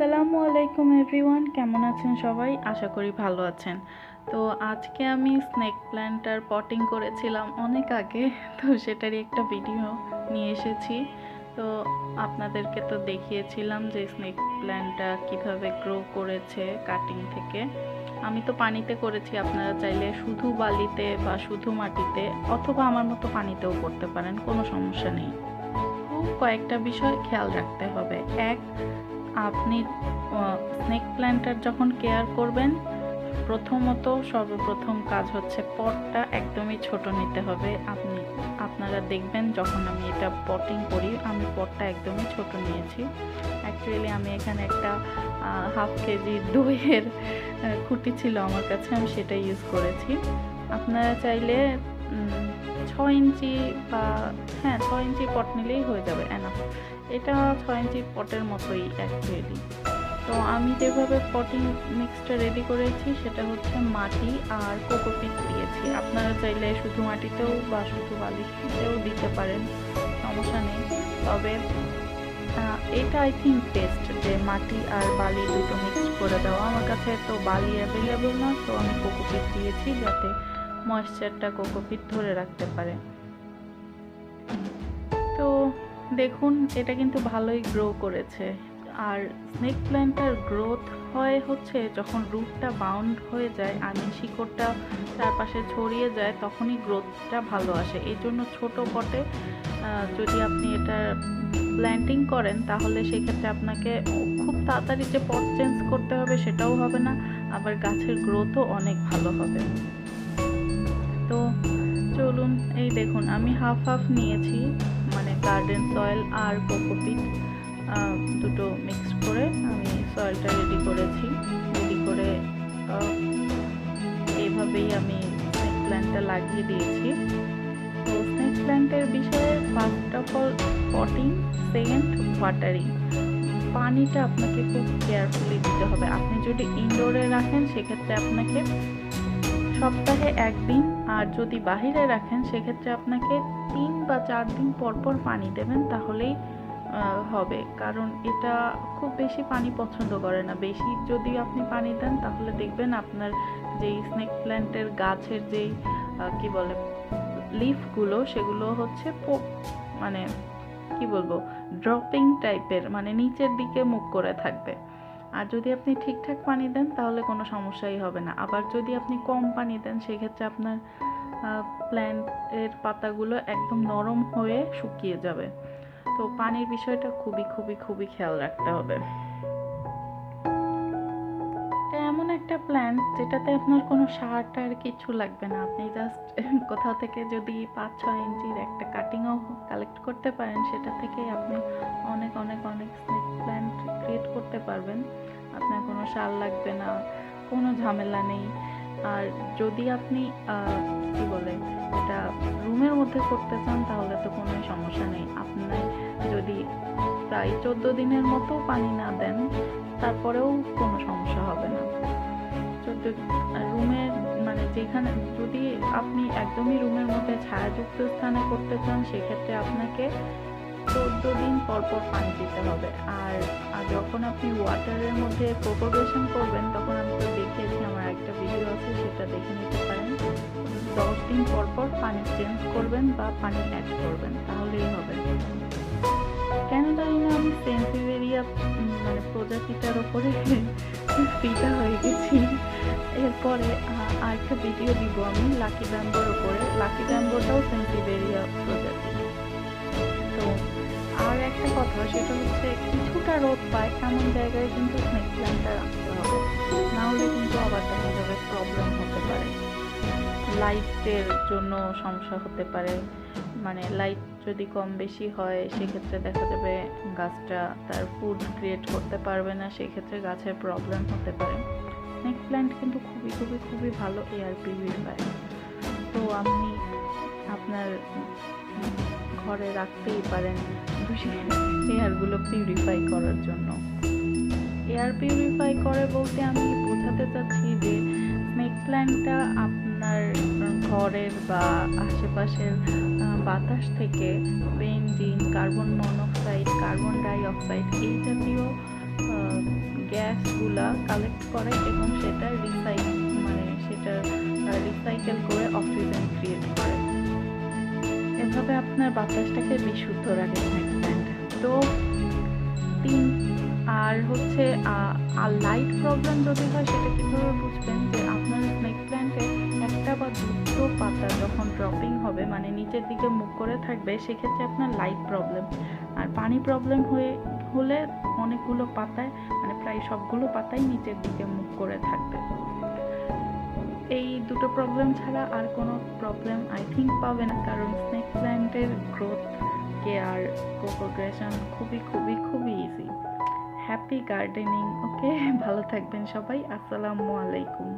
আসসালামু আলাইকুম এভরিওয়ান, কেমন আছেন সবাই? আশা করি ভালো আছেন। তো আজকে আমি স্নেক প্ল্যান্টার পটিং করেছিলাম অনেক আগে, তো সেটারই একটা ভিডিও নিয়ে এসেছি। তো আপনাদেরকে তো দেখিয়েছিলাম যে স্নেক প্ল্যান্টটা কিভাবে গ্রো করেছে কাটিং থেকে। আমি তো পানিতে করেছি, আপনারা চাইলে শুধু বালিতে বা শুধু মাটিতে অথবা আমার মতো পানিতেও করতে পারেন, কোনো সমস্যা নেই। খুব কয়েকটা বিষয় খেয়াল রাখতে হবে। এক, আপনি স্নেক প্ল্যান্টার যখন কেয়ার করবেন, সর্বপ্রথম কাজ হচ্ছে পটটা একদমই ছোট নিতে হবে। আপনারা দেখবেন যখন আমি এটা পটিং করি, আমি পটটা একদমই ছোট নিয়েছি। অ্যাকচুয়ালি আমি এখানে একটা 1/2 কেজি দইয়ের খুঁটি ছিল আমার কাছে, আমি সেটা ইউজ করেছি। আপনারা চাইলে 6 ইঞ্চি বা 6 ইঞ্চি পট নিলেই হয়ে যাবে, এনাফ। এটা 6 ইঞ্চি পটের মতোই অ্যাকচুয়ালি। তো আমি যেভাবে পটিং মিক্সটা রেডি করেছি সেটা হচ্ছে মাটি আর কোকোপিট দিয়েছি। আপনারা চাইলে শুধু মাটিতেও বা শুধু বালিতেও দিতে পারেন, সমস্যা নেই। তবে এটা আই থিঙ্ক বেস্ট যে মাটি আর বালি দুটো মিক্সড করে দেওয়া। আমার কাছে তো বালি অ্যাভেলেবল না, তো আমি কোকোপিট দিয়েছি যাতে ময়েশ্চারটা কোকোপিট ধরে রাখতে পারে। তো দেখুন, এটা কিন্তু ভালোই গ্রো করেছে। আর স্নেক প্ল্যান্টের গ্রোথ হয় হচ্ছে যখন রুটটা বাউন্ড হয়ে যায়, শিকড়টা চারপাশে ছড়িয়ে যায়, তখনই গ্রোথটা ভালো আসে। এই জন্য ছোটো পটে যদি আপনি এটা প্ল্যান্টিং করেন, তাহলে সেক্ষেত্রে আপনাকে খুব তাড়াতাড়ি যে পট চেঞ্জ করতে হবে সেটাও হবে না, আবার গাছের গ্রোথও অনেক ভালো হবে। তো চলুন, এই দেখুন আমি হাফ নিয়েছি, মানে গার্ডেন সয়েল আর কোকোপিট দুটো মিক্স করে আমি সয়েলটা রেডি করেছি। রেডি করে এইভাবেই আমি স্নেক প্ল্যান্টটা লাগিয়ে দিয়েছি। তো স্নেক প্ল্যান্টের বিষয়ে first of all potting, second watering. পানিটা আপনাকে খুব কেয়ারফুলি দিতে হবে। আপনি যদি ইনডোরে রাখেন সেক্ষেত্রে আপনাকে সপ্তাহে 1 দিন, আর যদি বাহিরে রাখেন সেক্ষেত্রে আপনাকে 3 বা 4 দিন পর পর পানি দেবেন, তাহলেই হবে। কারণ এটা খুব বেশি পানি পছন্দ করে না। বেশি যদি আপনি পানি দেন তাহলে দেখবেন আপনার যেই স্নেক প্ল্যান্টের গাছের যেই কি বলে লিফগুলো, সেগুলো হচ্ছে মানে কি বলবো, ড্রপিং টাইপের, মানে নিচের দিকে মুখ করে থাকবে। আর যদি আপনি ঠিকঠাক পানি দেন তাহলে কোনো সমস্যাই হবে না। আবার যদি আপনি কম পানি দেন সেক্ষেত্রে আপনার প্ল্যান্টের পাতাগুলো একদম নরম হয়ে শুকিয়ে যাবে। তো পানির বিষয়টা খুবই খুবই খুবই খেয়াল রাখতে হবে। এটা এমন একটা প্ল্যান্ট যেটাতে আপনার কোনো সার টার কিছু লাগবে না। আপনি জাস্ট কোথাও থেকে যদি 5-6 ইঞ্চির একটা কাটিংও কালেক্ট করতে পারেন, সেটা থেকেই আপনি অনেক অনেক অনেক স্নেক প্ল্যান্ট ক্রিয়েট করতে পারবেন। আপনার কোনো সার লাগবে না, কোনো ঝামেলা নেই। আর যদি আপনি কি বলে এটা রুমের মধ্যে করতে চান তাহলে তো কোনো সমস্যা নেই। আপনি যদি প্রায় 14 দিনের মতো পানি না দেন তারপরেও কোনো সমস্যা হবে না। রুমের মানে যেখানে, যদি আপনি একদমই রুমের মধ্যে ছায়াযুক্ত স্থানে করতে চান সেক্ষেত্রে আপনাকে 14 দিন পর পর পানি দিতে হবে। আর যখন আপনি ওয়াটারের মধ্যে প্রোপাগেশন করবেন, তখন আমি তো দেখিয়েছি, আমার একটা ভিডিও আছে, সেটা দেখে নিতে পারেন। 10 দিন পর পর পানি চেঞ্জ করবেন বা পানি অ্যাড করবেন, তাহলেই হবে। কেন জানি না আমি সেন্সিভেরিয়া মানে প্রজাতিটার ওপরে ফিদা হয়ে গেছি। এরপরে আরেকটা ভিডিও দিব আমি লাকি ব্যাম্বোর ওপরে। লাকি ব্যাম্বোটাও সেন্সিভেরিয়া প্রজাতি। তো আর একটা কথা, সেটা হচ্ছে কিছুটা রোদ পায় এমন জায়গায় কিন্তু স্নেক প্ল্যান্টটা রাখতে হবে, নাহলে কিন্তু আবার দেখা যাবে প্রবলেম হতে পারে। লাইটের জন্য সমস্যা হতে পারে, মানে লাইট যদি কম বেশি হয় সেক্ষেত্রে দেখা যাবে গাছটা তার ফুড ক্রিয়েট করতে পারবে না, সেক্ষেত্রে গাছের প্রবলেম হতে পারে। স্নেক প্ল্যান্ট কিন্তু খুবই খুবই খুবই ভালো এয়ার পিউরিফায়ার। তো আপনি আপনার ঘরে রাখতেই পারেন এয়ারগুলো পিউরিফাই করার জন্য। এয়ার পিউরিফাই করে বলতে আমি বোঝাতে চাচ্ছি যে স্নেক প্ল্যান্টটা আপনার ঘরের বা আশেপাশের বাতাস থেকে benzene, carbon monoxide, carbon die oxide এই জাতীয় গুলা কালেক্ট করে এবং সেটা রিসাইকেল করে অক্সিজেন ক্রিয়েট করে। এভাবে আপনার বাতাসটাকে বিশুদ্ধ রাখে স্নেক প্ল্যান্ট। তো তিন আর হচ্ছে আর লাইট প্রবলেম যদি হয় সেটা কীভাবে বুঝবেন, যে আপনার স্নেক প্ল্যান্টে একটা বা দুটো পাতা যখন ড্রপিং হবে, মানে নিচের দিকে মুখ করে থাকবে, সেক্ষেত্রে আপনার লাইট প্রবলেম। আর পানি প্রবলেম হলে অনেকগুলো পাতায়, মানে প্রায় সবগুলো পাতাই নিচের দিকে মুখ করে থাকবে। এই দুটো প্রবলেম ছাড়া আর কোনো প্রবলেম আই থিঙ্ক পাবে না, কারণ স্নেক প্ল্যান্টের গ্রোথ কেয়ার প্রোগ্রেশন খুবই খুবই খুবই ইজি। Happy gardening. ওকে, ভালো থাকবেন সবাই। আসসালামু আলাইকুম।